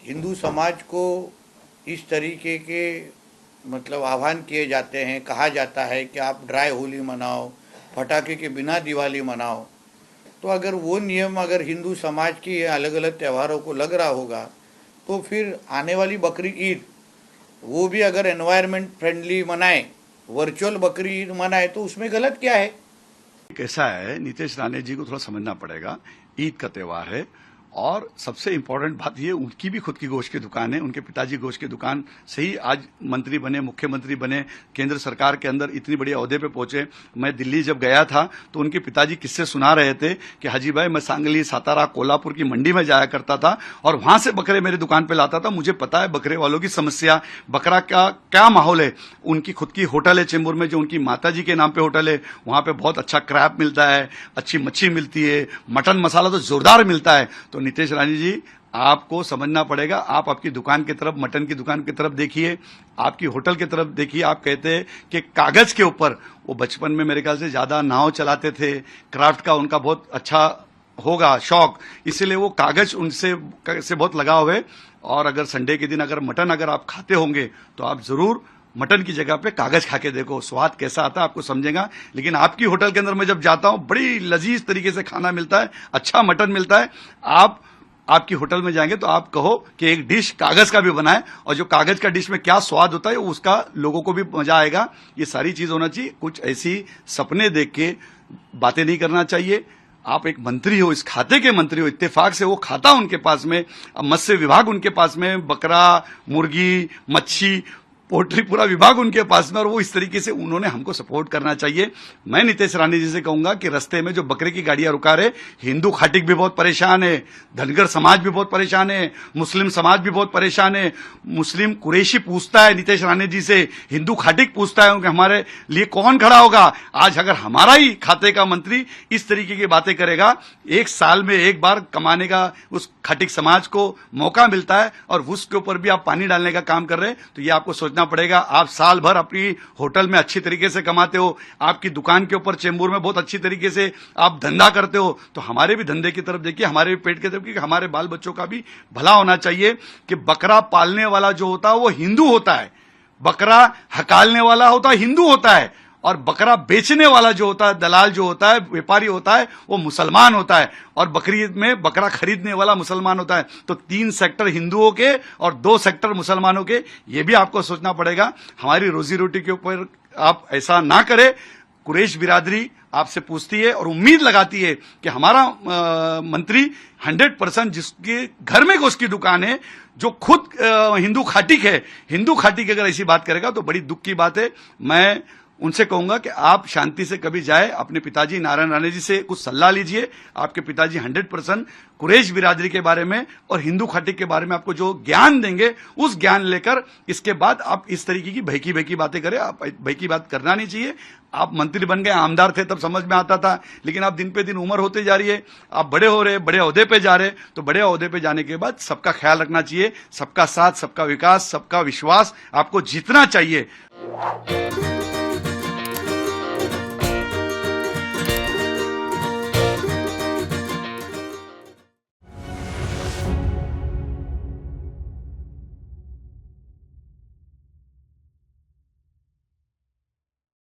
हिंदू समाज को इस तरीके के मतलब आह्वान किए जाते हैं, कहा जाता है कि आप ड्राई होली मनाओ, पटाखे के बिना दिवाली मनाओ। तो अगर वो नियम अगर हिंदू समाज की अलग अलग त्योहारों को लग रहा होगा, तो फिर आने वाली बकरी ईद वो भी अगर एनवायरनमेंट फ्रेंडली मनाए, वर्चुअल बकरी ईद मनाए, तो उसमें गलत क्या है? कैसा है, नीतीश राणे जी को थोड़ा समझना पड़ेगा। ईद का त्यौहार है और सबसे इंपॉर्टेंट बात ये, उनकी भी खुद की गोश्त की दुकान है। उनके पिताजी गोश्त की दुकान से ही आज मंत्री बने, मुख्यमंत्री बने, केंद्र सरकार के अंदर इतनी बड़ी ओहदे पे पहुंचे। मैं दिल्ली जब गया था तो उनके पिताजी किस्से सुना रहे थे कि हाजी भाई, मैं सांगली, सातारा, कोल्हापुर की मंडी में जाया करता था और वहां से बकरे मेरी दुकान पे लाता था। मुझे पता है बकरे वालों की समस्या, बकरा का क्या माहौल है। उनकी खुद की होटल है चेंबूर में, जो उनकी माता जी के नाम पे होटल है। वहां पे बहुत अच्छा क्रैब मिलता है, अच्छी मच्छी मिलती है, मटन मसाला तो जोरदार मिलता है। तो नीतीश राणे जी, आपको समझना पड़ेगा। आप आपकी दुकान की तरफ, मटन की दुकान की तरफ देखिए, आपकी होटल की तरफ देखिए। आप कहते हैं कि कागज के ऊपर, वो बचपन में मेरे ख्याल से ज्यादा नाव चलाते थे, क्राफ्ट का उनका बहुत अच्छा होगा शौक, इसीलिए वो कागज उनसे से बहुत लगाव है। और अगर संडे के दिन अगर मटन अगर आप खाते होंगे तो आप जरूर मटन की जगह पे कागज खा के देखो, स्वाद कैसा आता है आपको समझेगा। लेकिन आपकी होटल के अंदर मैं जब जाता हूं, बड़ी लजीज तरीके से खाना मिलता है, अच्छा मटन मिलता है। आपकी होटल में जाएंगे तो आप कहो कि एक डिश कागज का भी बनाए, और जो कागज का डिश में क्या स्वाद होता है उसका लोगों को भी मजा आएगा। ये सारी चीज होना चाहिए। कुछ ऐसी सपने देख के बातें नहीं करना चाहिए। आप एक मंत्री हो, इस खाते के मंत्री हो, इत्तेफाक से वो खाता उनके पास में, मत्स्य विभाग उनके पास में, बकरा, मुर्गी, मच्छी, पोल्ट्री, पूरा विभाग उनके पास में, और वो इस तरीके से उन्होंने हमको सपोर्ट करना चाहिए। मैं नीतीश राणे जी से कहूंगा कि रास्ते में जो बकरे की गाड़ियां रुका रहे, हिंदू खाटिक भी बहुत परेशान है, धनगर समाज भी बहुत परेशान है, मुस्लिम समाज भी बहुत परेशान है। मुस्लिम कुरैशी पूछता है नीतीश राणे जी से, हिंदू खाटिक पूछता है कि हमारे लिए कौन खड़ा होगा। आज अगर हमारा ही खाते का मंत्री इस तरीके की बातें करेगा, एक साल में एक बार कमाने का उस खाटिक समाज को मौका मिलता है और उसके ऊपर भी आप पानी डालने का काम कर रहे हैं, तो ये आपको सोचना पड़ेगा। आप साल भर अपनी होटल में अच्छी तरीके से कमाते हो, आपकी दुकान के ऊपर चेंबूर में बहुत अच्छी तरीके से आप धंधा करते हो, तो हमारे भी धंधे की तरफ देखिए, हमारे भी पेट की तरफ, क्योंकि हमारे बाल बच्चों का भी भला होना चाहिए। कि बकरा पालने वाला जो होता है वो हिंदू होता है, बकरा हकालने वाला होता है हिंदू होता है, और बकरा बेचने वाला जो होता है, दलाल जो होता है, व्यापारी होता है, वो मुसलमान होता है, और बकरी में बकरा खरीदने वाला मुसलमान होता है। तो 3 सेक्टर हिंदुओं के और 2 सेक्टर मुसलमानों के, ये भी आपको सोचना पड़ेगा। हमारी रोजी रोटी के ऊपर आप ऐसा ना करें। कुरैश बिरादरी आपसे पूछती है और उम्मीद लगाती है कि हमारा मंत्री 100% जिसके घर में उसकी दुकान है, जो खुद हिंदू खाटिक है, हिंदू खाटिक अगर ऐसी बात करेगा तो बड़ी दुख की बात है। मैं उनसे कहूंगा कि आप शांति से कभी जाए, अपने पिताजी नारायण राणे जी से कुछ सलाह लीजिए। आपके पिताजी 100% कुरैश बिरादरी के बारे में और हिंदू खाटिक के बारे में आपको जो ज्ञान देंगे, उस ज्ञान लेकर इसके बाद आप इस तरीके की भयकी बातें करें। आप भयकी बात करना नहीं चाहिए। आप मंत्री बन गए, आमदार थे तब समझ में आता था, लेकिन आप दिन पे दिन उम्र होते जा रही है, आप बड़े हो रहे, बड़े ओहदे पे जा रहे, तो बड़े ओहदे पे जाने के बाद सबका ख्याल रखना चाहिए। सबका साथ, सबका विकास, सबका विश्वास आपको जीतना चाहिए।